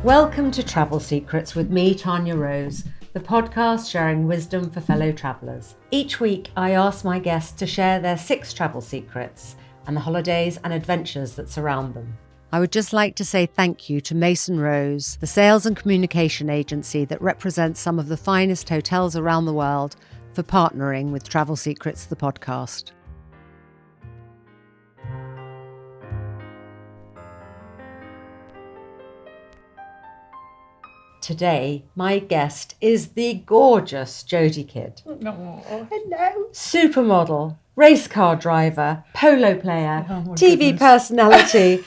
Welcome to Travel Secrets with me, Tanya Rose, the podcast sharing wisdom for fellow travellers. Each week, I ask my guests to share their 6 travel secrets and the holidays and adventures that surround them. I would just like to say thank you to Mason Rose, the sales and communication agency that represents some of the finest hotels around the world, for partnering with Travel Secrets, the podcast. Today, my guest is the gorgeous Jodie Kidd. Oh, hello. Supermodel, race car driver, polo player, TV goodness. personality,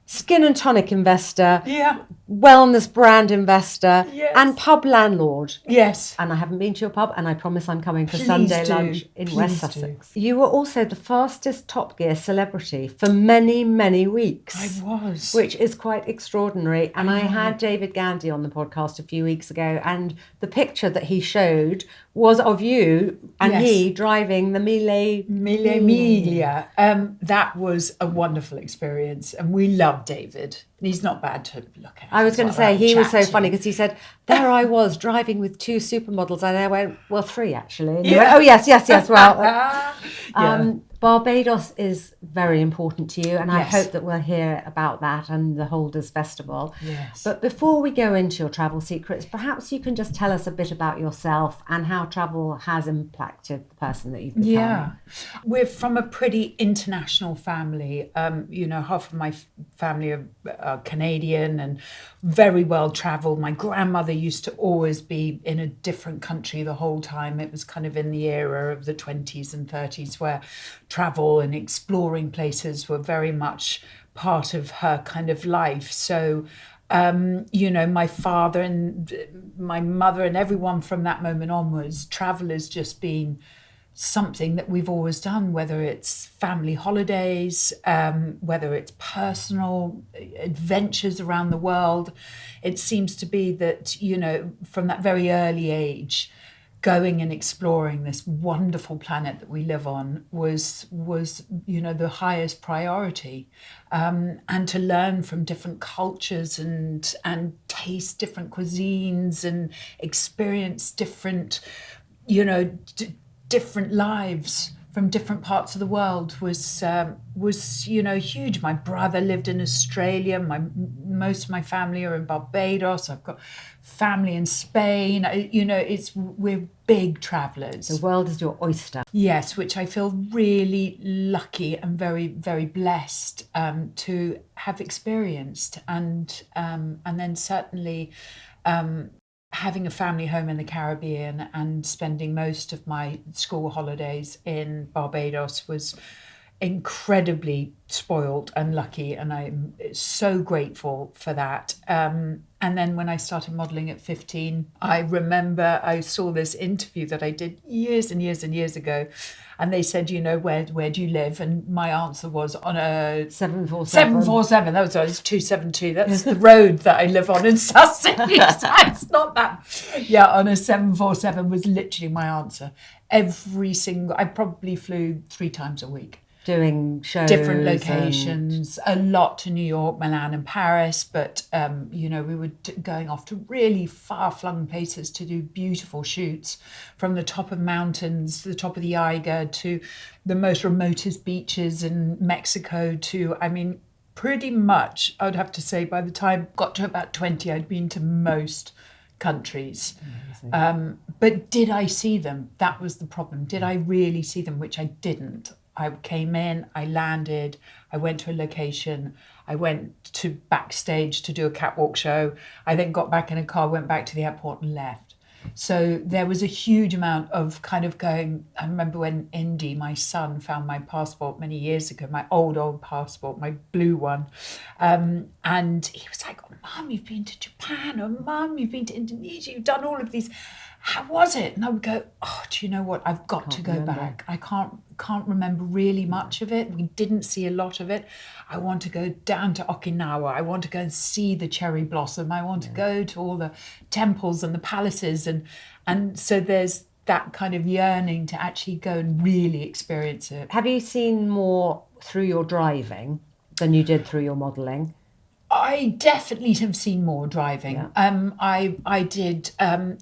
skin and tonic investor, Yeah. wellness brand investor, Yes. and pub landlord. Yes. And I haven't been to your pub, and I promise I'm coming for Please Sunday do. lunch in Please West do. Sussex. You were also the fastest Top Gear celebrity for many, many weeks. I was. Which is quite extraordinary. And I know. had David Gandy on the podcast a few weeks ago, and the picture that he showed was of you and Yes. he driving the Mille Miglia. That was a wonderful experience, and we love David. He's not bad to look at. I was going to say, he was so funny because because he said, there I was driving with 2 supermodels. And I went, well, 3 actually. And he Yeah. went, oh, yes, well. Yeah. Barbados is very important to you, and I Yes. hope that we'll hear about that and the Holders Festival. Yes. But before we go into your travel secrets, perhaps you can just tell us a bit about yourself and how travel has impacted the person that you've become. Yeah, we're from a pretty international family. Half of my family are Canadian and very well travelled. My grandmother used to always be in a different country the whole time. It was kind of in the era of the 20s and 30s where travel and exploring places were very much part of her kind of life. So my father and my mother and everyone from that moment onwards, travel has just been something that we've always done, whether it's family holidays, whether it's personal adventures around the world. It seems to be that, from that very early age, going and exploring this wonderful planet that we live on was the highest priority, and to learn from different cultures and taste different cuisines and experience different different lives from different parts of the world was huge. My brother lived in Australia. Most of my family are in Barbados. I've got family in Spain. We're big travellers. The world is your oyster. Yes, which I feel really lucky and very, very blessed to have experienced, and then certainly having a family home in the Caribbean and spending most of my school holidays in Barbados was incredibly spoiled and lucky, and I'm so grateful for that. And then when I started modelling at 15, I remember I saw this interview that I did years and years and years ago, and they said, where do you live? And my answer was on a 747. 747. That was 272. That's the road that I live on in Sussex. It's not that. Yeah, on a 747 was literally my answer. I probably flew 3 times a week. Doing shows. Different locations, a lot to New York, Milan and Paris, but we were going off to really far-flung places to do beautiful shoots, from the top of mountains, the top of the Eiger, to the most remotest beaches in Mexico, pretty much, I would have to say, by the time I got to about 20, I'd been to most countries. But did I see them? That was the problem. Did I really see them? Which I didn't. I came in, I landed, I went to a location, I went to backstage to do a catwalk show. I then got back in a car, went back to the airport and left. So there was a huge amount of kind of going. I remember when Indy, my son, found my passport many years ago, my old passport, my blue one. And he was like, oh, Mum, you've been to Japan, or Mum, you've been to Indonesia, you've done all of these. How was it? And I would go, oh, do you know what? I've got to go back. I can't remember really much of it. We didn't see a lot of it. I want to go down to Okinawa. I want to go and see the cherry blossom. I want to go to all the temples and the palaces. And so there's that kind of yearning to actually go and really experience it. Have you seen more through your driving than you did through your modelling? I I definitely have seen more driving. Yeah. I did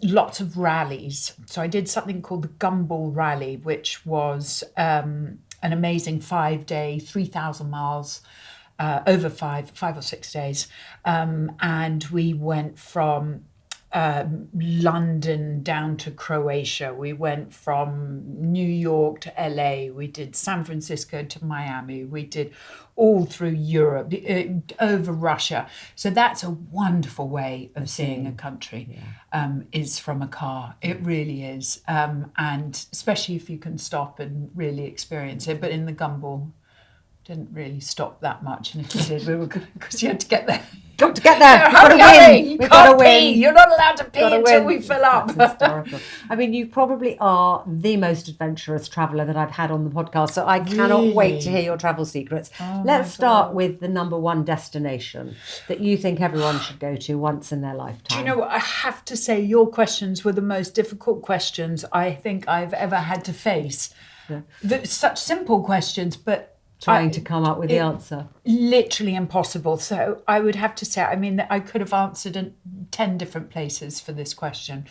lots of rallies. So I did something called the Gumball Rally, which was an amazing 5-day, 3,000 miles over 5 or 6 days. And we went from London down to Croatia. We went from New York to LA. We did San Francisco to Miami. We did all through Europe, over Russia. So that's a wonderful way of seeing a country, is from a car. It really is. And especially if you can stop and really experience it. But in the Gumball, didn't really stop that much, and if you did, we were good because you had to get there. Got to get there. You've got to win. You can't pee. You're not allowed to pee until we fill up. That's historical. I mean, you probably are the most adventurous traveller that I've had on the podcast, so I cannot wait to hear your travel secrets. Let's start with the number one destination that you think everyone should go to once in their lifetime. Do you know what? I have to say your questions were the most difficult questions I think I've ever had to face. Yeah. Such simple questions, but trying to come up with the answer. Literally impossible. So I would have to say, I mean, I could have answered in 10 different places for this question.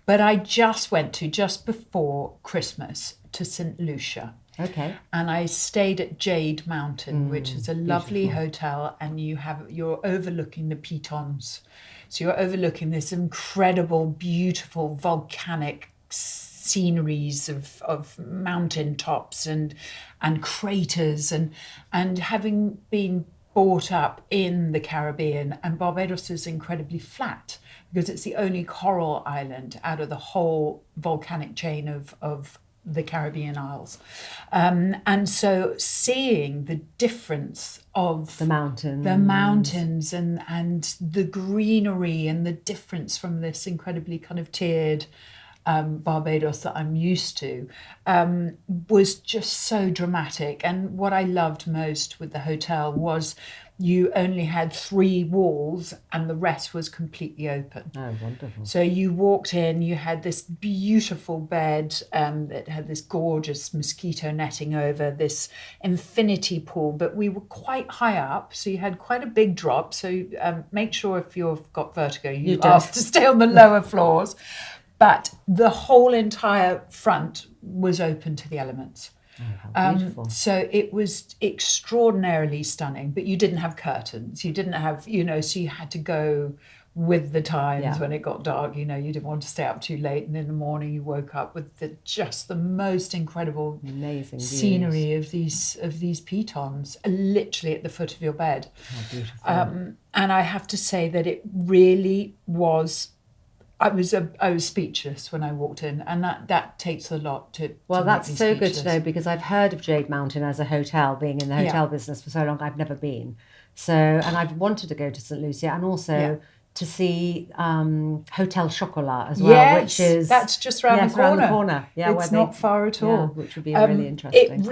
But I just went just before Christmas, to St. Lucia. Okay. And I stayed at Jade Mountain, which is a lovely hotel, and you're overlooking the Pitons. So you're overlooking this incredible, beautiful, volcanic sceneries of mountain tops and craters, and having been brought up in the Caribbean, and Barbados is incredibly flat because it's the only coral island out of the whole volcanic chain of the Caribbean Isles. And so seeing the difference of the mountains and the greenery, and the difference from this incredibly kind of tiered Barbados that I'm used to, was just so dramatic. And what I loved most with the hotel was you only had 3 walls and the rest was completely open. Oh, wonderful. So you walked in, you had this beautiful bed that had this gorgeous mosquito netting over, this infinity pool, but we were quite high up, so you had quite a big drop. So make sure if you've got vertigo, you ask to stay on the lower floors. But the whole entire front was open to the elements. Oh, how beautiful. So it was extraordinarily stunning, but you didn't have curtains. You didn't have, so you had to go with the times when it got dark. You didn't want to stay up too late, and in the morning you woke up with just the most incredible, amazing scenery of these pitons, literally at the foot of your bed. How beautiful. And I have to say that it really was. I was speechless when I walked in, and that takes a lot to. Well, that's so good to know, because I've heard of Jade Mountain as a hotel, being in the hotel business for so long. I've never been, and I've wanted to go to St. Lucia, and also to see Hotel Chocolat as well, which is that's just around the corner. Yeah, it's not far at all. Which would be really interesting.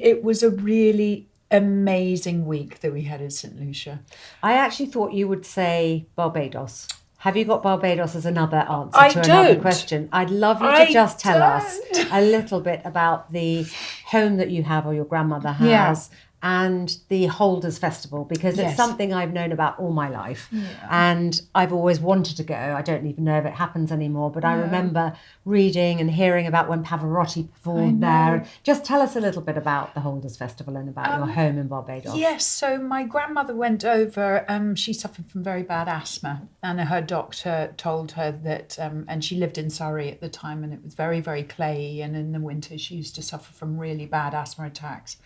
It was a really amazing week that we had in St. Lucia. I actually thought you would say Barbados. Have you got Barbados as another answer to another question? I'd love you to just tell us a little bit about the home that you have, or your grandmother has, and the Holders Festival, because it's something I've known about all my life, and I've always wanted to go. I don't even know if it happens anymore, but I remember reading and hearing about when Pavarotti performed there. Just tell us a little bit about the Holders Festival and about your home in Barbados. Yes, so my grandmother went over, she suffered from very bad asthma, and her doctor told her that, and she lived in Surrey at the time, and it was very, very clayey, and in the winter she used to suffer from really bad asthma attacks.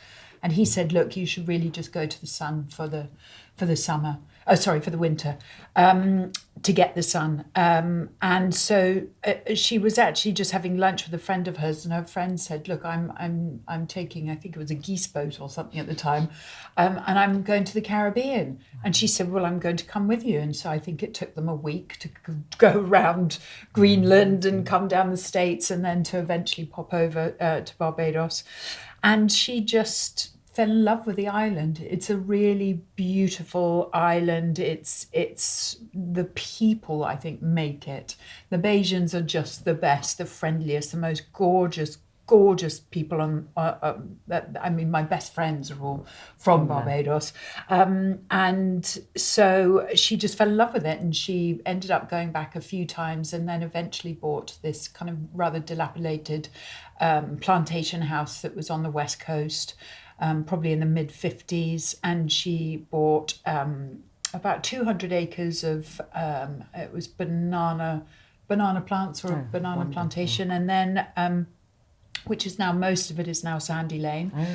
And he said, look, you should really just go to the sun for the summer. Oh, sorry, for the winter, to get the sun. And so she was actually just having lunch with a friend of hers, and her friend said, look, I'm taking, I think it was a geese boat or something at the time, and I'm going to the Caribbean. And she said, well, I'm going to come with you. And so I think it took them a week to go around Greenland and come down the States, and then to eventually pop over to Barbados. And she just fell in love with the island. It's a really beautiful island. It's the people, I think, make it. The Bajans are just the best, the friendliest, the most gorgeous gorgeous people I mean, my best friends are all from Barbados. And so she just fell in love with it, and she ended up going back a few times, and then eventually bought this kind of rather dilapidated plantation house that was on the west coast, probably in the mid-50s. And she bought about 200 acres of, it was banana plants, or a banana wonderful. plantation, and then which is now, most of it is now Sandy Lane. Oh,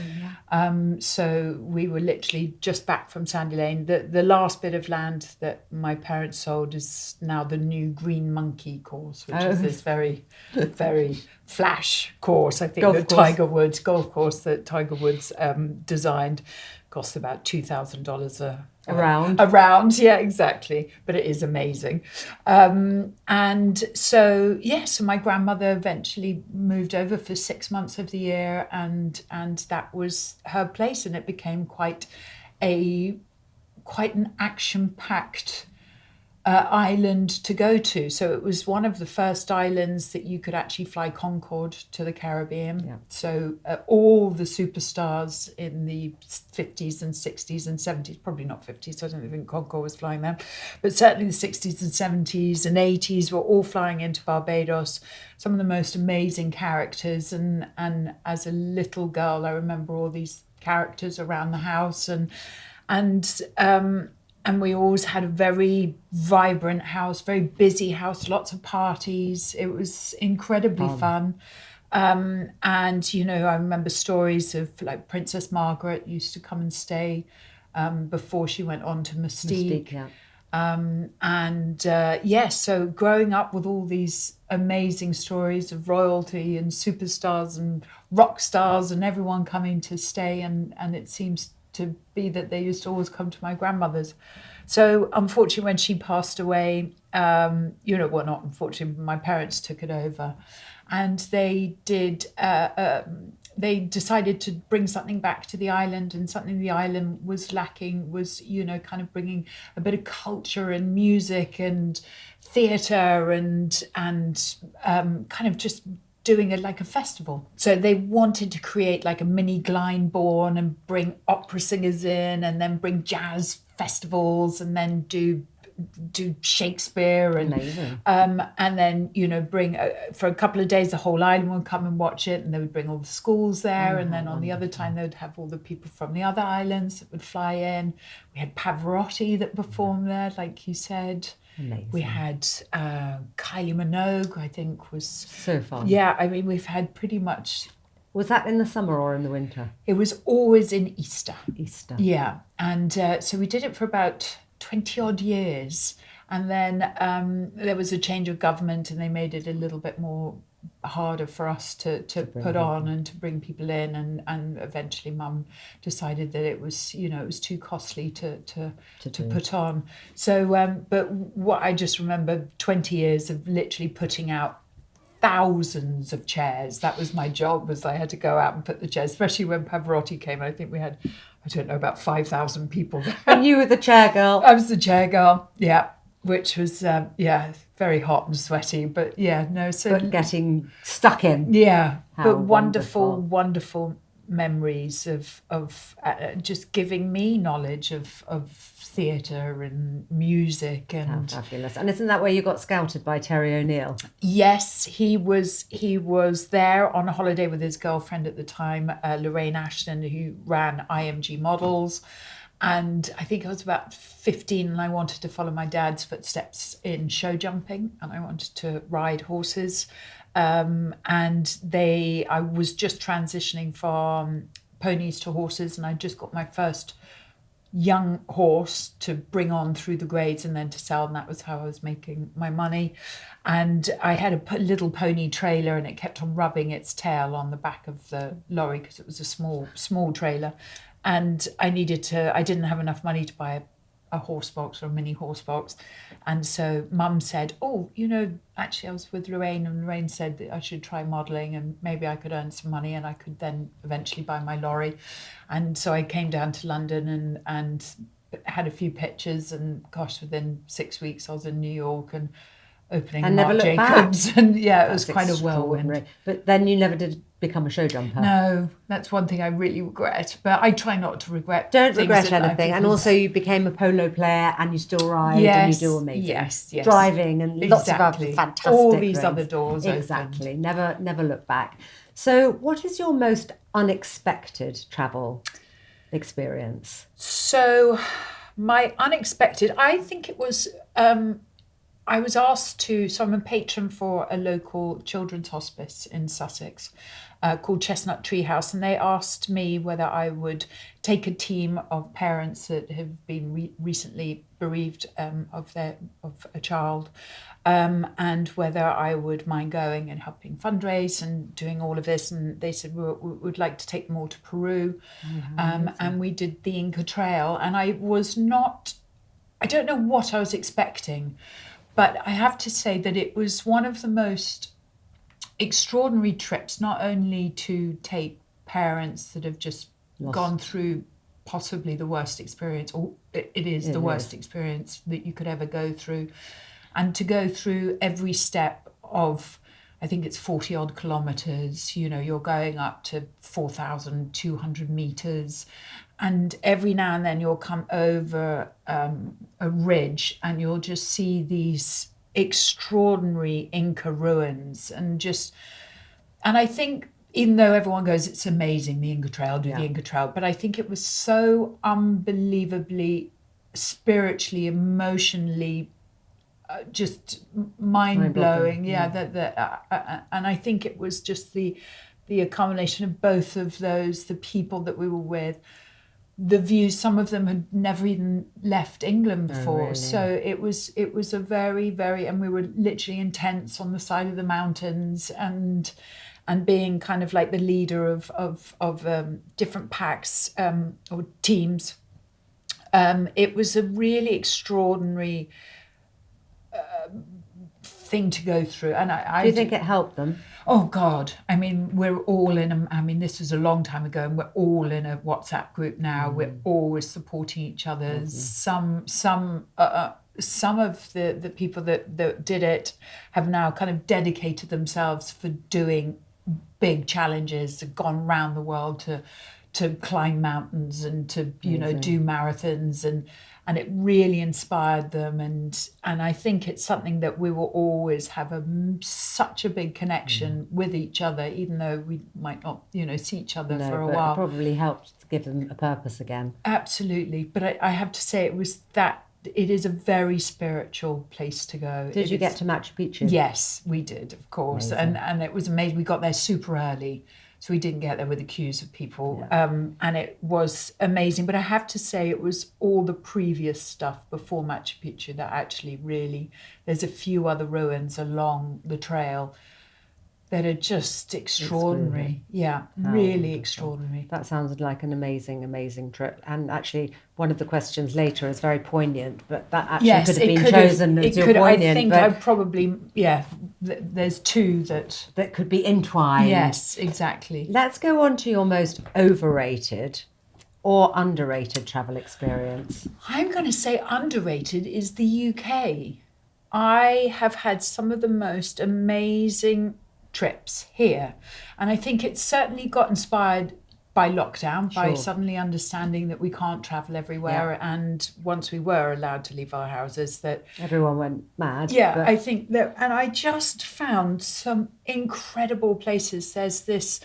yeah. So we were literally just back from Sandy Lane. The last bit of land that my parents sold is now the new Green Monkey course, which is this very, very flash course. I think Tiger Woods golf course that Tiger Woods designed. Cost about $2,000 a round. A round, yeah, exactly. But it is amazing. And so, so my grandmother eventually moved over for 6 months of the year, and that was her place, and it became quite an action-packed island to go to. So it was one of the first islands that you could actually fly Concorde to the Caribbean. Yeah. So all the superstars in the 50s and 60s and 70s, probably not 50s, I don't think Concorde was flying then, but certainly the 60s and 70s and 80s were all flying into Barbados. Some of the most amazing characters. And as a little girl, I remember all these characters around the house, and we always had a very vibrant house, very busy house, lots of parties. It was incredibly fun. And, you know, I remember stories of like Princess Margaret used to come and stay before she went on to Mystique. Yeah. So growing up with all these amazing stories of royalty and superstars and rock stars and everyone coming to stay, and it seems to be that they used to always come to my grandmother's. So unfortunately, when she passed away, not unfortunately, my parents took it over, and they did. They decided to bring something back to the island, and something the island was lacking was, kind of bringing a bit of culture and music and theatre and kind of just doing it like a festival. So they wanted to create like a mini Glyndebourne and bring opera singers in, and then bring jazz festivals, and then do Shakespeare and then bring for a couple of days the whole island would come and watch it, and they would bring all the schools there, and then on the other time they would have all the people from the other islands that would fly in. We had Pavarotti that performed there, like you said. Amazing. We had Kylie Minogue, I think, was so fun. Yeah, I mean, we've had pretty much. Was that in the summer or in the winter? It was always in Easter. Yeah, and so we did it for about 20 odd years, and then there was a change of government, and they made it a little bit more harder for us to put on and to bring people in, and eventually Mum decided that it was it was too costly to put on. So but what I just remember, 20 years of literally putting out thousands of chairs. That was my job, was I had to go out and put the chairs, especially when Pavarotti came. I think we had, I don't know, about 5,000 people there. And you were the chair girl. I was the chair girl, yeah, which was, very hot and sweaty, but But getting stuck in. Yeah, How but wonderful memories of just giving me knowledge of theatre and music. And how fabulous. And isn't that where you got scouted by Terry O'Neill? Yes, he was there on a holiday with his girlfriend at the time, Lorraine Ashton, who ran IMG Models. And I think I was about 15, and I wanted to follow my dad's footsteps in show jumping, and I wanted to ride horses. I was just transitioning from ponies to horses, and I just got my first young horse to bring on through the grades and then to sell, and that was how I was making my money. And I had a little pony trailer, and it kept on rubbing its tail on the back of the lorry because it was a small trailer. And I didn't have enough money to buy a horse box or a mini horse box. And so Mum said, actually I was with Lorraine, and Lorraine said that I should try modelling, and maybe I could earn some money and I could then eventually buy my lorry. And so I came down to London and had a few pictures, and gosh, within 6 weeks I was in New York and opening and Marc never Jacobs. Back. And it was quite a whirlwind. But then you never did become a show jumper. No, that's one thing I really regret, but I try not to regret. Don't things regret in life anything. And because- also you became a polo player and you still ride and Yes, you do amazing. yes. Driving and lots of other Exactly. fantastic All these things. other doors Exactly. opened. Never look back. So what is your most unexpected travel experience? So my unexpected, I think it was, I was asked to, so I'm a patron for a local children's hospice in Sussex called Chestnut Tree House, and they asked me whether I would take a team of parents that have been recently bereaved of a child, and whether I would mind going and helping fundraise and doing all of this. And they said we would like to take them all to Peru, and we did the Inca Trail. And I don't know what I was expecting, but I have to say that it was one of the most extraordinary trips, not only to take parents that have just gone through possibly the worst experience, or it is the worst experience that you could ever go through, and to go through every step of, I think it's 40 odd kilometres, you're going up to 4,200 metres, and every now and then you'll come over a ridge and you'll just see these extraordinary Inca ruins and I think, even though everyone goes, it's amazing, the Inca Trail, the Inca Trail, but I think it was so unbelievably spiritually, emotionally, just mind-blowing. And I think it was just the accumulation of both of those, the people that we were with, the views. Some of them had never even left England before. Really? So it was a very, very, and we were literally in tents on the side of the mountains and being kind of like the leader of different packs or teams. It was a really extraordinary thing to go through. And Do you think it helped them? Oh God! I mean, we're all in. This was a long time ago, and we're all in a WhatsApp group now. We're always supporting each other. Some of the people that did it have now kind of dedicated themselves for doing big challenges. Have gone around the world to climb mountains and to do marathons, and it really inspired them, and I think it's something that we will always have such a big connection with each other, even though we might not see each other for a while. It probably helped to give them a purpose again. Absolutely, but I have to say it is a very spiritual place to go. Did you get to Machu Picchu? Yes, we did, of course. And it was amazing. We got there super early, so we didn't get there with the queues of people. And it was amazing. But I have to say, it was all the previous stuff before Machu Picchu that actually really, there's a few other ruins along the trail that are just extraordinary. Really extraordinary. That sounds like an amazing, amazing trip. And actually, one of the questions later is very poignant, but that actually could have been chosen as your poignant. I think I probably, there's two that could be entwined. Yes, exactly. Let's go on to your most overrated or underrated travel experience. I'm going to say underrated is the UK. I have had some of the most amazing trips here, and I think it's certainly got inspired by lockdown, by suddenly understanding that we can't travel everywhere, and once we were allowed to leave our houses, that everyone went mad. I think that, and I just found some incredible places. There's this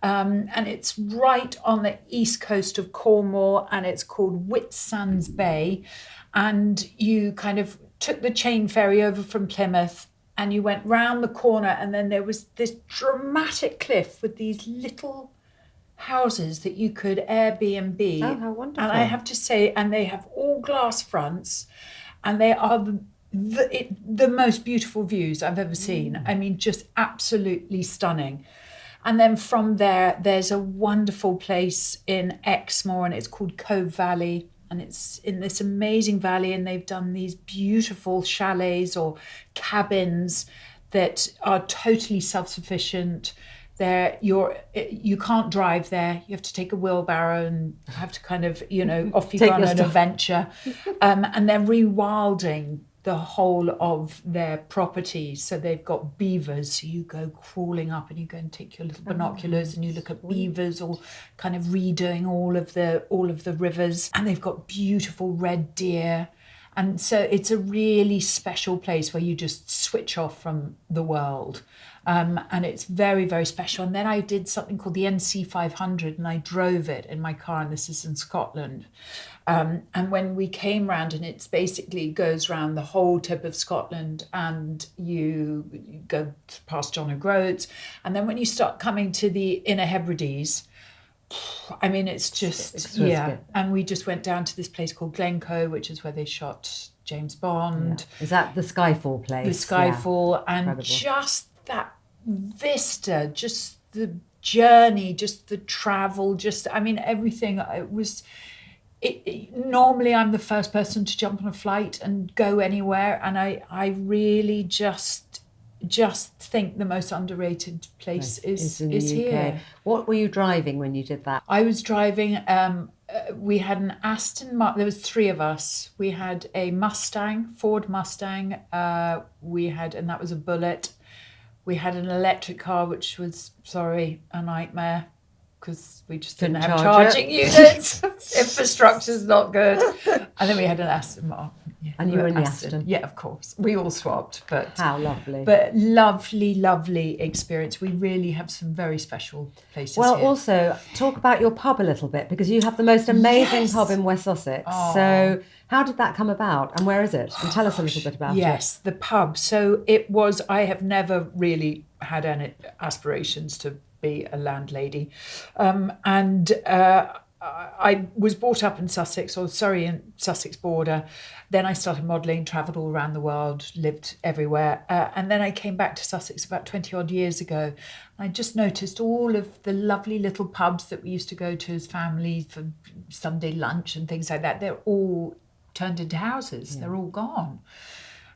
and it's right on the east coast of Cornwall, and it's called Whitsand Bay, and you kind of took the chain ferry over from Plymouth and you went round the corner, and then there was this dramatic cliff with these little houses that you could Airbnb. Oh, how wonderful. And I have to say, and they have all glass fronts, and they are the most beautiful views I've ever seen. I mean, just absolutely stunning. And then from there, there's a wonderful place in Exmoor, and it's called Cove Valley. And it's in this amazing valley, and they've done these beautiful chalets or cabins that are totally self-sufficient. You can't drive there. You have to take a wheelbarrow and have to kind of, off you go on an adventure. And they're rewilding the whole of their property. So they've got beavers. So you go crawling up and you go and take your little binoculars and you look at beavers, or kind of redoing all of the rivers. And they've got beautiful red deer. And so it's a really special place where you just switch off from the world. And it's very, very special. And then I did something called the NC 500 and I drove it in my car, and this is in Scotland. And when we came round, and it's basically goes round the whole tip of Scotland, and you go past John O'Groats. And then when you start coming to the Inner Hebrides, I mean, it's just, yeah. And we just went down to this place called Glencoe, which is where they shot James Bond. Yeah. Is that the Skyfall place? The Skyfall. Yeah. And incredible. Just that vista, just the journey, just the travel, just, I mean, everything. It was, normally I'm the first person to jump on a flight and go anywhere. And I really just think the most underrated place is here. What were you driving when you did that? I was driving, we had an Aston Martin, there was three of us. We had a Mustang, Ford Mustang, and that was a Bullet. We had an electric car, which was, a nightmare, because we just didn't have charging units. Infrastructure's not good. And then we had an Aston Martin. Yeah, and you were in the Aston? Yeah, of course. We all swapped. But how lovely. But lovely, lovely experience. We really have some very special places here. Also, talk about your pub a little bit, because you have the most amazing pub in West Sussex. Oh. So how did that come about, and where is it? And tell us a little bit about it. Yes, the pub. So it was, I have never really had any aspirations to be a landlady. I was brought up in Sussex, or Surrey and Sussex border. Then I started modelling, travelled all around the world, lived everywhere. And then I came back to Sussex about 20 odd years ago. I just noticed all of the lovely little pubs that we used to go to as family for Sunday lunch and things like that. They're all turned into houses. Yeah. They're all gone.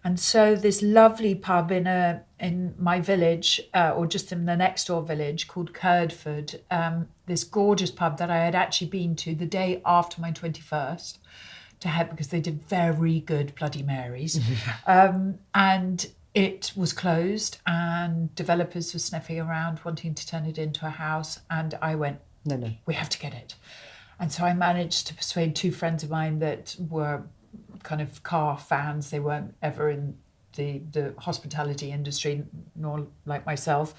And so this lovely pub in my village, or just in the next door village, called Kirdford, this gorgeous pub that I had actually been to the day after my 21st to have, because they did very good Bloody Marys. And it was closed, and developers were sniffing around wanting to turn it into a house. And I went, no, we have to get it. And so I managed to persuade two friends of mine that were kind of car fans. They weren't ever in the hospitality industry, nor like myself.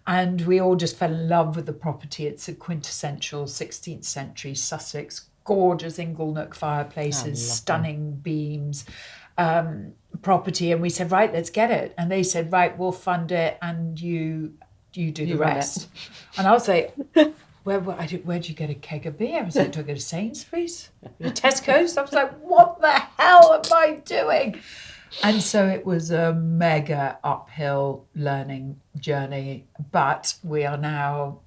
And we all just fell in love with the property. It's a quintessential 16th century Sussex, gorgeous inglenook fireplaces, stunning beams, property. And we said, right, let's get it. And they said, right, we'll fund it, and you do the rest. And I was like, where'd you get a keg of beer? I was like, do I go to Sainsbury's? To Tesco's? I was like, what the hell am I doing? And so it was a mega uphill learning journey. But we are now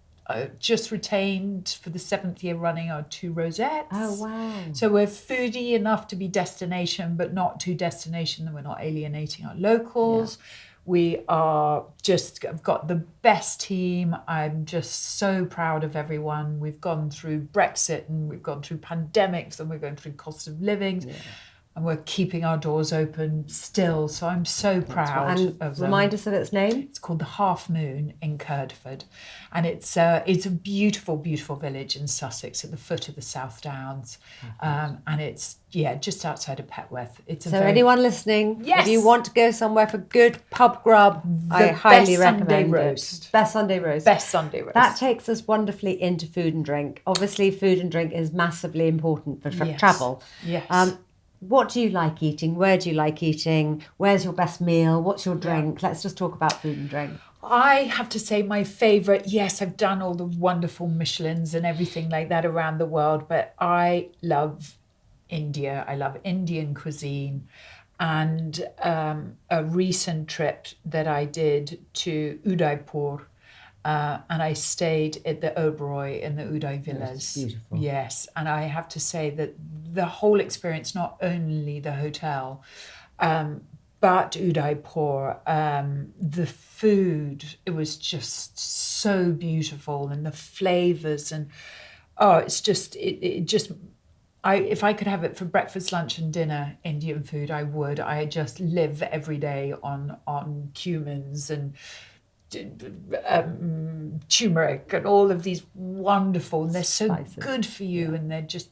just retained for the 7th year running our 2 rosettes. Oh, wow. So we're foodie enough to be destination, but not too destination that we're not alienating our locals. Yeah. We are just, I've got the best team. I'm just so proud of everyone. We've gone through Brexit, and we've gone through pandemics, and we're going through cost of living. Yeah. And we're keeping our doors open still. So I'm so proud of them. Remind us of its name. It's called the Half Moon in Kirdford. And it's a beautiful, beautiful village in Sussex at the foot of the South Downs. And it's, just outside of Petworth. Anyone listening, yes, if you want to go somewhere for good pub grub, I highly recommend it. Best Sunday roast. Best Sunday roast. That takes us wonderfully into food and drink. Obviously, food and drink is massively important for travel. Yes. What do you like eating? Where do you like eating? Where's your best meal? What's your drink? Let's just talk about food and drink. I have to say my favourite, yes, I've done all the wonderful Michelins and everything like that around the world, but I love India. I love Indian cuisine. And a recent trip that I did to Udaipur, and I stayed at the Oberoi in the Uday Villas. Beautiful. Yes, and I have to say that the whole experience, not only the hotel, but Udaipur, the food, it was just so beautiful, and the flavours, and it just if I could have it for breakfast, lunch, and dinner, Indian food, I would. I just live every day on cumins and turmeric and all of these wonderful, and they're so Spices, good for you, and they're just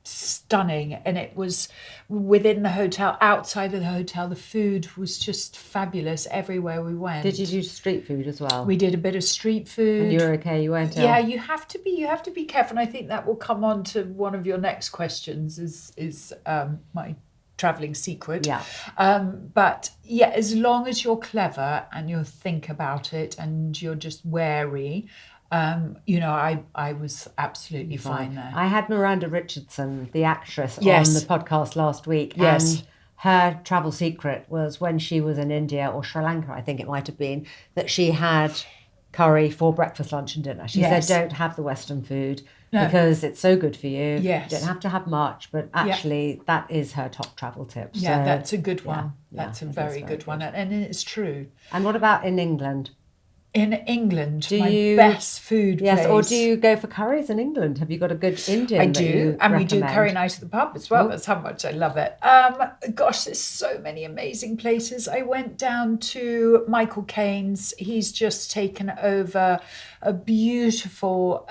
stunning. And it was within the hotel, outside of the hotel, the food was just fabulous everywhere we went. Did you do street food as well? We did a bit of street food. And you were okay, you weren't ill? Yeah, you have to be careful, and I think that will come on to one of your next questions, is my traveling secret. Yeah. But yeah, as long as you're clever and you think about it and you're just wary, I was absolutely fine there. I had Miranda Richardson, the actress, Yes. on the podcast last week. Yes. And her travel secret was when she was in India or Sri Lanka, I think it might have been, that she had curry for breakfast, lunch and dinner. She Yes. said, don't have the Western food No. because it's so good for you. Yes. You don't have to have much, but actually that is her top travel tip. Yeah, So, that's a good one. yeah, That's a it is very good one. And it's true. And what about in England? In England, Do my you- best food Yes, place. or do you go for curries in England? Have you got a good Indian? I that do, you and we do recommend? curry night at the pub as well. Oh. That's how much I love it. Gosh, there's so many amazing places. I went down to Michael Caine's. He's just taken over a beautiful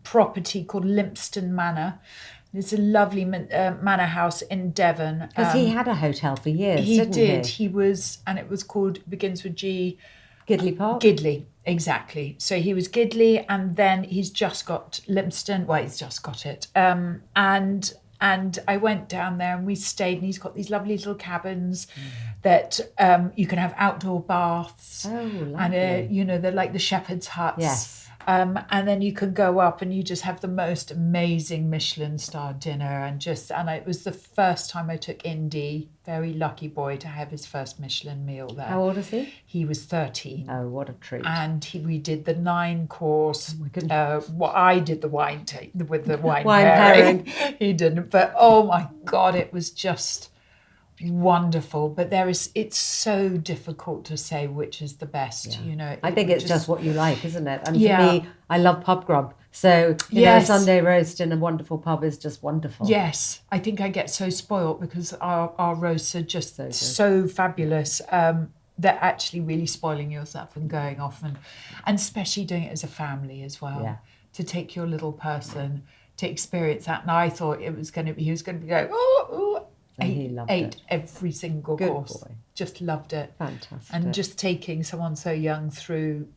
property called Lympstone Manor. It's a lovely manor house in Devon. Because he had a hotel for years, He didn't did. he? He was, and it was called, begins with G. Gidley Park? Gidley, exactly. So he was Gidley, and then he's just got Lympstone. Well, he's just got it. And I went down there and we stayed, and he's got these lovely little cabins that you can have outdoor baths. Oh, lovely. And, they're like the shepherd's huts. Yes. And then you can go up and you just have the most amazing Michelin star dinner, and it was the first time I took Indy, very lucky boy, to have his first Michelin meal there. How old is he? He was 13. Oh, what a treat. And we did the 9-course. Oh my goodness. I did the wine with the wine Wine pairing. He didn't, but oh my God, it was just wonderful. But it's so difficult to say which is the best. I think it's just what you like, isn't it? And Yeah. for me, I love pub grub. So, Yes. Sunday roast in a wonderful pub is just wonderful. Yes, I think I get so spoilt because our roasts are just So good. so fabulous. They're actually really spoiling yourself and going off, and especially doing it as a family as well. Yeah. To take your little person to experience that. And I thought he was going to be going, oh, And he loved ate it. every single Good course. boy. Just loved it. Fantastic. And just taking someone so young through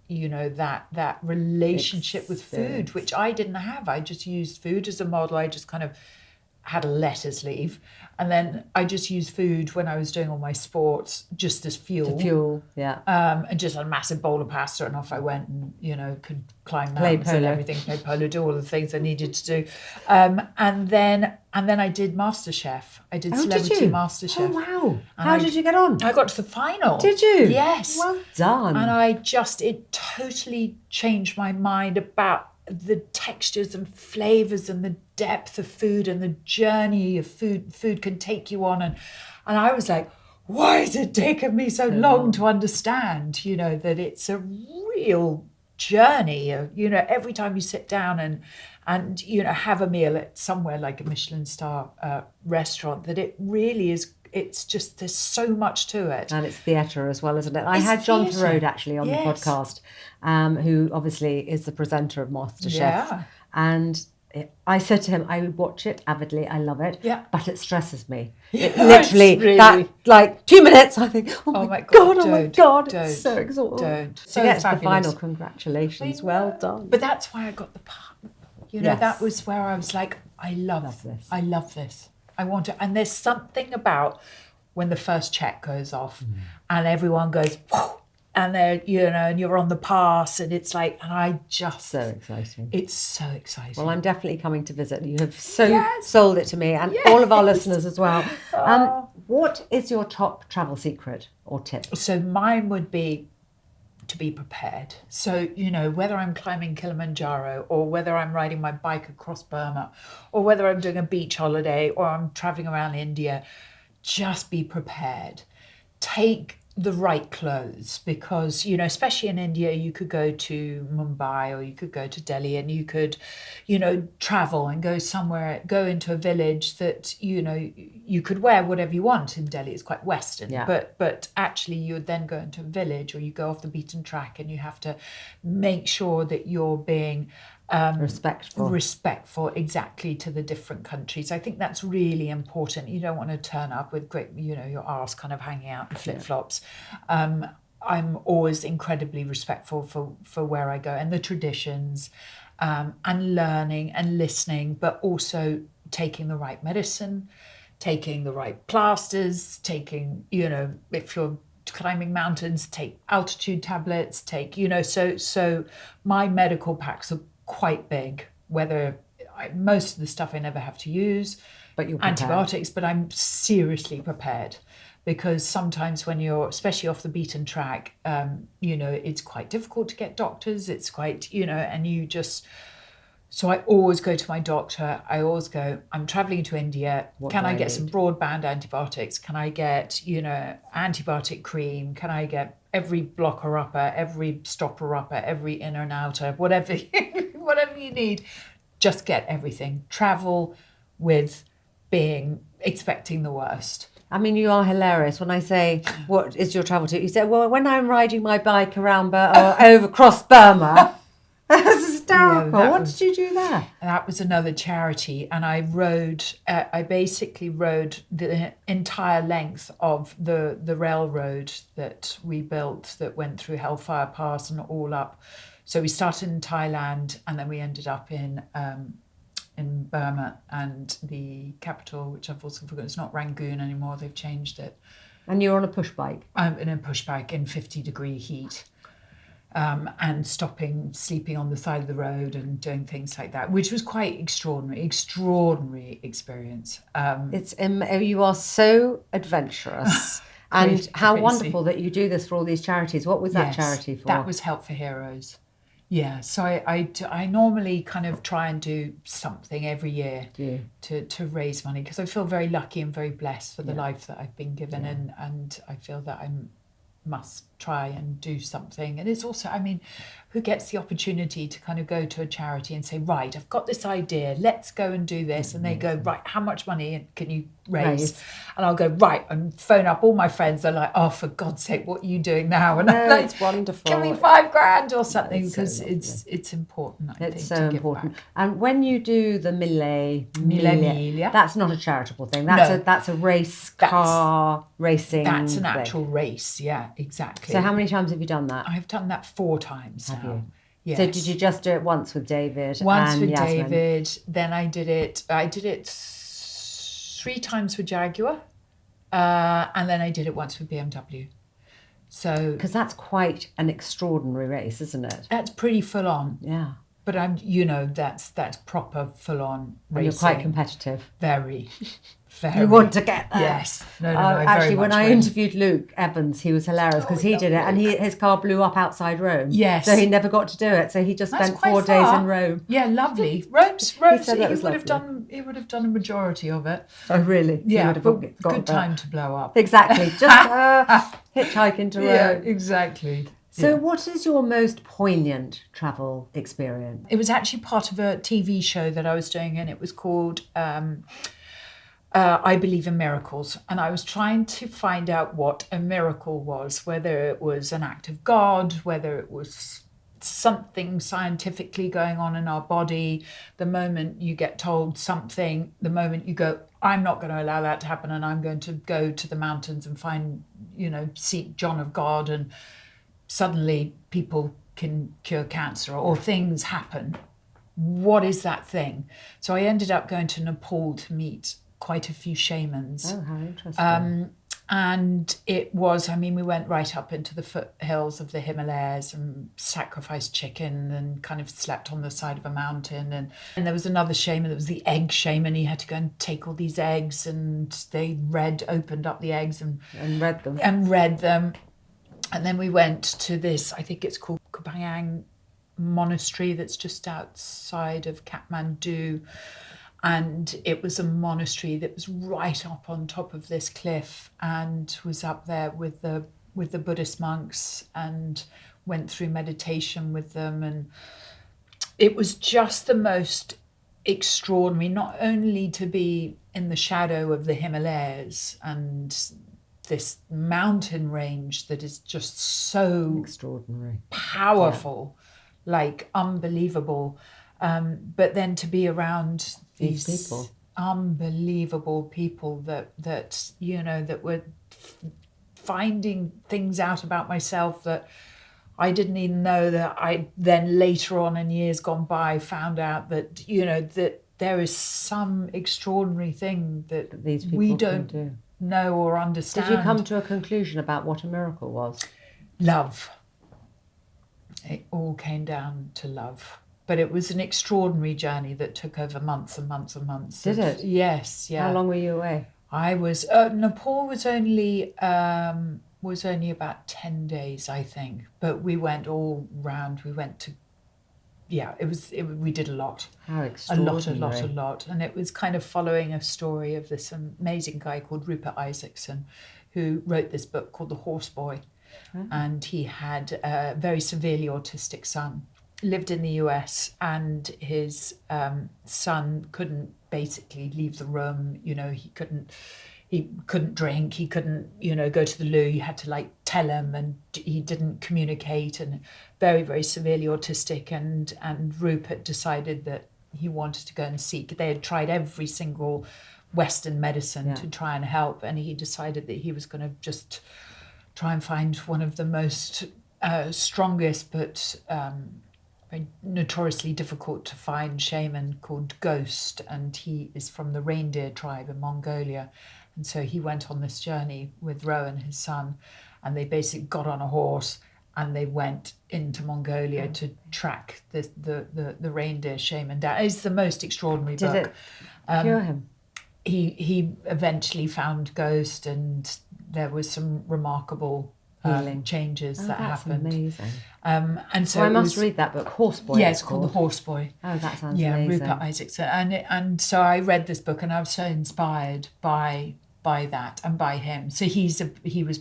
that relationship with Experience. food, which I didn't have. I just used food as a model. I just kind of had a lettuce leaf, and then I just used food when I was doing all my sports just as fuel. Fuel, yeah. And just a massive bowl of pasta, and off I went, and could climb Play mountains and polo. everything, play polo, do all the things I needed to do. And then I did MasterChef. I did Oh, did Celebrity you? MasterChef. Oh, wow. And How did you get on? I got to the final. Did you? Yes. Well done. And it totally changed my mind about the textures and flavors and the depth of food and the journey of food can take you on. And I was like, why has it taken me so long to understand, that it's a real journey of, every time you sit down and have a meal at somewhere like a Michelin star restaurant, that it really is. It's just, there's so much to it. And it's theatre as well, isn't it? I It's had John theatre. Tharode actually on Yes. the podcast, who obviously is the presenter of MasterChef. Yeah. And I said to him, I would watch it avidly, I love it, Yeah. but it stresses me. Yes, It literally, really. that, 2 minutes, I think, oh my God, don't, it's so exhausting. don't. To So get to the fabulous. final, congratulations, well done. But that's why I got the part. Yes. That was where I was like, I love this. I love this. I want it. And there's something about when the first check goes off and everyone goes, whoa, and they're, and you're on the pass, and it's like, and I just, So exciting. it's so exciting. Well, I'm definitely coming to visit. You have Yes. sold it to me, and all of our listeners as well. What is your top travel secret or tip? So mine would be to be prepared. So, whether I'm climbing Kilimanjaro or whether I'm riding my bike across Burma or whether I'm doing a beach holiday or I'm traveling around India, just be prepared. Take the right clothes, because, you know, especially in India, you could go to Mumbai or you could go to Delhi and you could, you know, travel and go somewhere, go into a village that, you know, you could wear whatever you want. In Delhi, it's quite Western, but actually you would then go into a village, or you go off the beaten track, and you have to make sure that you're being respectful exactly to the different countries. I think that's really important. You don't want to turn up with great, you know, your arse kind of hanging out in flip-flops. I'm always incredibly respectful for where I go and the traditions, and learning and listening, but also taking the right medicine, taking the right plasters, taking, you know, if you're climbing mountains, take altitude tablets, take, you know, so my medical packs are quite big, most of the stuff I never have to use, but you're antibiotics, but I'm seriously prepared, because sometimes when you're, especially off the beaten track, you know, it's quite difficult to get doctors. It's quite, you know, and you just, so I always go to my doctor. I always go, I'm traveling to India. Can I get some broadband antibiotics? Can I get, you know, antibiotic cream? Can I get every blocker upper, every stopper upper, every inner and outer, whatever you need? Just get everything. Travel with expecting the worst. I mean, you are hilarious. When I say, what is your travel tip? You say, well, when I'm riding my bike around or over across Burma. That's hysterical. Yeah, what did you do there? That was another charity, and I basically rode the entire length of the railroad that we built that went through Hellfire Pass and all up. So we started in Thailand, and then we ended up in Burma, and the capital, which I've also forgotten, it's not Rangoon anymore, they've changed it. And you're on a push bike? I'm in a push bike in 50-degree heat. And sleeping on the side of the road and doing things like that, which was quite extraordinary experience. You are so adventurous. And how wonderful that you do this for all these charities. What was that charity for? That was Help for Heroes. Yeah, so I normally kind of try and do something every year to raise money, because I feel very lucky and very blessed for the life that I've been given, and I feel that I must try and do something. And it's also, I mean, who gets the opportunity to kind of go to a charity and say, right, I've got this idea, let's go and do this. And they go, right, how much money can you raise? And I'll go, right, and phone up all my friends. They're like, oh, for God's sake, what are you doing now? And I'm like, it's wonderful. Give me $5,000 or something, because it's important, I think. It's so important. And when you do the Mille, that's not a charitable thing. That's a race car racing. That's an actual race, yeah, exactly. So how many times have you done that? I've done that 4 times now. Have you? Yes. So did you just do it once with David? Once with Yasmin? David, then I did it 3 times with Jaguar, and then I did it once with BMW. So, because that's quite an extraordinary race, isn't it? That's pretty full on. Yeah. But I'm, you know, that's proper full on racing. And you're quite competitive. Very. You want to get there. Yes. No, actually, when I interviewed Luke Evans, he was hilarious because he did it, and his car blew up outside Rome. Yes. So he never got to do it. So he just spent 4 days in Rome. Yeah, lovely. Rome's he would have done a majority of it. Oh, really? Yeah, but good time to blow up. Exactly. Just hitchhike into Rome. Yeah, exactly. So what is your most poignant travel experience? It was actually part of a TV show that I was doing, and it was called I Believe in Miracles. And I was trying to find out what a miracle was, whether it was an act of God, whether it was something scientifically going on in our body. The moment you get told something, the moment you go, I'm not going to allow that to happen, and I'm going to go to the mountains and find, seek John of God, and suddenly people can cure cancer or things happen. What is that thing? So I ended up going to Nepal to meet quite a few shamans. Oh, how interesting. And it was, we went right up into the foothills of the Himalayas and sacrificed chicken and kind of slept on the side of a mountain. And there was another shaman, there was the egg shaman. He had to go and take all these eggs, and they opened up the eggs and read them. And then we went to this, I think it's called Poignant monastery that's just outside of Kathmandu. And it was a monastery that was right up on top of this cliff and was up there with the with the Buddhist monks and went through meditation with them. And it was just the most extraordinary, not only to be in the shadow of the Himalayas and this mountain range that is just so extraordinary, powerful, like unbelievable, but then to be around these people, unbelievable people that you know, that were finding things out about myself that I didn't even know, that I then later on in years gone by found out that, you know, that there is some extraordinary thing that these people we don't know or understand. Did you come to a conclusion about what a miracle was? Love. It all came down to love. But it was an extraordinary journey that took over months and months and months. Did it? Yes, yeah. How long were you away? I was, Nepal was only about 10 days, I think. But we went all round. We went to, we did a lot. How extraordinary. A lot. And it was kind of following a story of this amazing guy called Rupert Isaacson, who wrote this book called The Horse Boy. Oh. And he had a very severely autistic son, lived in the US, and his son couldn't basically leave the room. You know, he couldn't drink, he couldn't, you know, go to the loo. You had to like tell him, and he didn't communicate, and very, very severely autistic. And Rupert decided that he wanted to go and seek. They had tried every single Western medicine to try and help, and he decided that he was going to just try and find one of the most strongest but notoriously difficult to find shaman called Ghost, and he is from the reindeer tribe in Mongolia. And so he went on this journey with Rowan, his son, and they basically got on a horse and they went into Mongolia to track the reindeer shaman down. It's the most extraordinary book. Did it cure him? He eventually found Ghost, and there was some remarkable changes that happened. Amazing. And so I must read that book, Horse Boy. Yeah, it's called The Horse Boy. Oh, that sounds amazing. Rupert Isaacson. And so I read this book, and I was so inspired by that and by him. So he was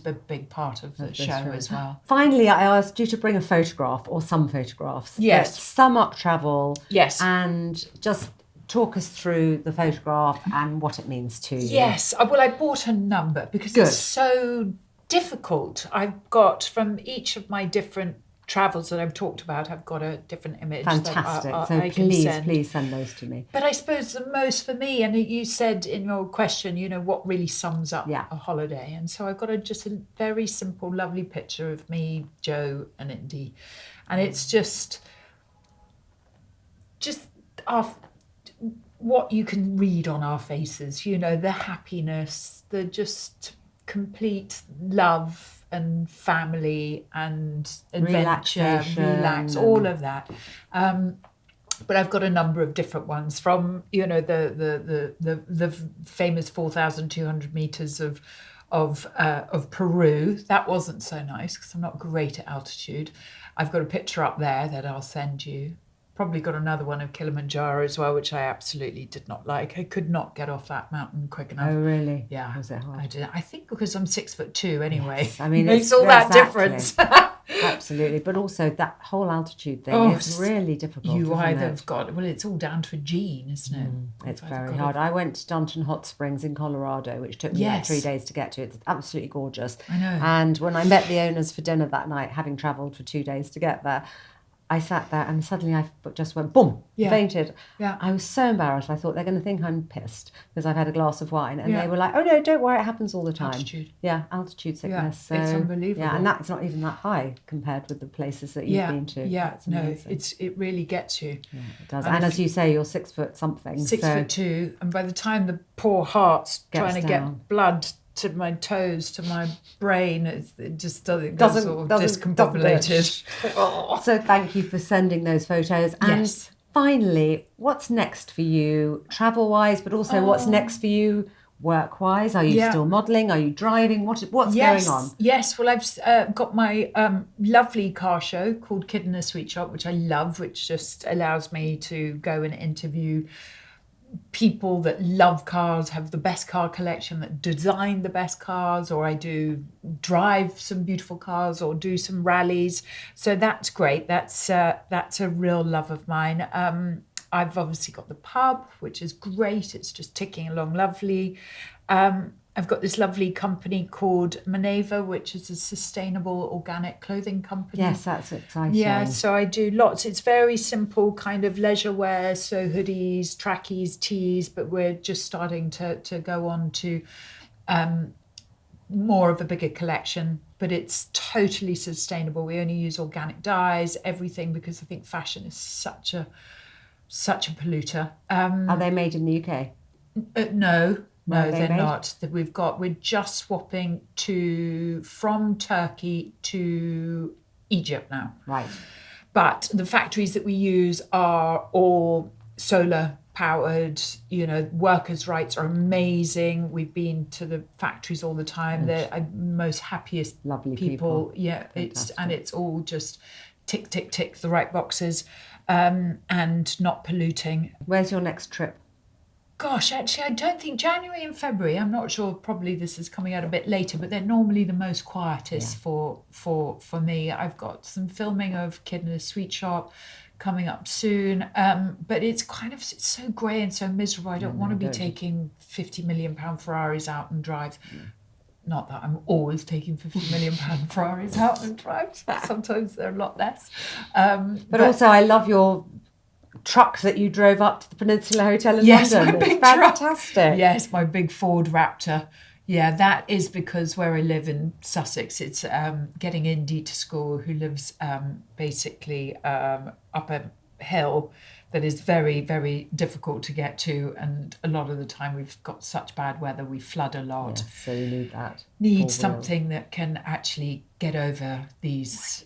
a big part of the show as well. Finally, I asked you to bring a photograph or some photographs. Yes. That sum up travel. Yes. And just talk us through the photograph and what it means to you. Yes. Well, I bought a number because it's so difficult. I've got, from each of my different travels that I've talked about, I've got a different image. Fantastic. That so please send those to me. But I suppose the most for me, and you said in your question, you know, what really sums up a holiday. And so I've got just a very simple, lovely picture of me, Joe and Indy. And it's just what you can read on our faces, you know, the happiness, the just complete love and family and adventure, all of that. But I've got a number of different ones, from, you know, the famous 4,200 meters of Peru. That wasn't so nice because I'm not great at altitude. I've got a picture up there that I'll send you. Probably got another one of Kilimanjaro as well, which I absolutely did not like. I could not get off that mountain quick enough. Oh, really? Yeah. Was it hard? I did. I think because I'm 6'2" anyway. Yes. I mean, it makes all that difference. Absolutely. But also that whole altitude thing is really difficult. It's all down to a gene, isn't it? It's very hard. I went to Dunton Hot Springs in Colorado, which took me like 3 days to get to. It's absolutely gorgeous. I know. And when I met the owners for dinner that night, having travelled for 2 days to get there, I sat there and suddenly I just went, boom, fainted. Yeah. I was so embarrassed. I thought they're going to think I'm pissed because I've had a glass of wine. And they were like, oh, no, don't worry, it happens all the time. Altitude. Yeah, altitude sickness. Yeah, it's unbelievable. Yeah, and that's not even that high compared with the places that you've been to. Yeah, it really gets you. Yeah, it does. And as you say, you're 6 foot something. 6'2", and by the time the poor heart's trying to get blood to my toes, to my brain, it just doesn't discombobulated. So thank you for sending those photos. And finally, what's next for you travel-wise, but also what's next for you work-wise? Are you still modelling? Are you driving? What's going on? Yes, well, I've got my lovely car show called Kid in a Sweet Shop, which I love, which just allows me to go and interview people that love cars, have the best car collection, that design the best cars, or I do drive some beautiful cars or do some rallies. So that's great. That's a real love of mine. I've obviously got the pub, which is great. It's just ticking along lovely. I've got this lovely company called Maneva, which is a sustainable organic clothing company. Yes, that's exciting. Yeah, so I do lots. It's very simple kind of leisure wear, so hoodies, trackies, tees, but we're just starting to go on to more of a bigger collection, but it's totally sustainable. We only use organic dyes, everything, because I think fashion is such a polluter. Are they made in the UK? No, they're made? not. We're just swapping from Turkey to Egypt now. Right. But the factories that we use are all solar powered. Workers' rights are amazing. We've been to the factories all the time. They're most happiest lovely people. Yeah, it's all just tick, tick, tick the right boxes, and not polluting. Where's your next trip? Gosh, actually, I don't think January and February. I'm not sure. Probably this is coming out a bit later, but they're normally the most quietest for me. I've got some filming of Kid in a Sweet Shop coming up soon, but it's so grey and so miserable. I don't want to be taking £50 million Ferraris out and drive. Not that I'm always taking £50 million Ferraris out and drive. Sometimes they're a lot less. But also, I love your truck that you drove up to the Peninsula Hotel in London. My big it's fantastic. Truck. Yes, my big Ford Raptor. Yeah, that is because where I live in Sussex, it's getting Indy to school, who lives basically up a hill that is very, very difficult to get to. And a lot of the time we've got such bad weather, we flood a lot. Yes, so you need that. Need something that can actually get over these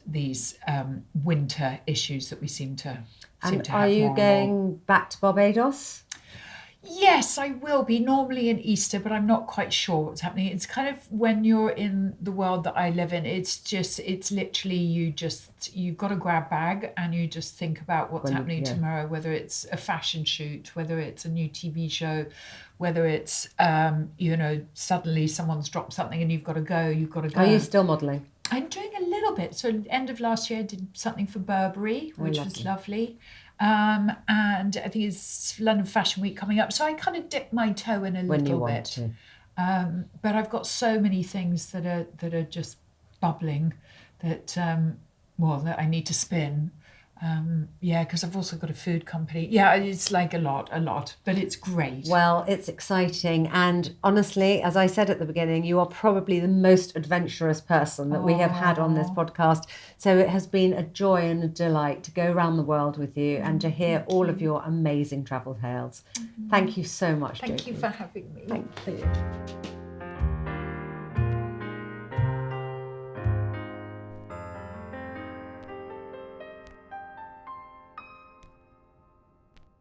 winter issues that we seem to have. Are you going back to Barbados? Yes, I will be, normally in Easter, but I'm not quite sure what's happening. It's kind of, when you're in the world that I live in, it's literally you've got a grab bag and you just think about what's happening tomorrow, whether it's a fashion shoot, whether it's a new TV show, whether it's, suddenly someone's dropped something and you've got to go. Are you still modelling? I'm doing a little bit. So end of last year, I did something for Burberry, which was lovely. And I think it's London Fashion Week coming up. So I kind of dip my toe in a little bit. But I've got so many things that are just bubbling that that I need to spin. Because I've also got a food company. Yeah, it's like a lot, but it's great. Well, it's exciting. And honestly, as I said at the beginning, you are probably the most adventurous person that we have had on this podcast. So it has been a joy and a delight to go around the world with you and to hear all of your amazing travel tales. Thank you so much, Jodie. Thank you for having me. Thank you.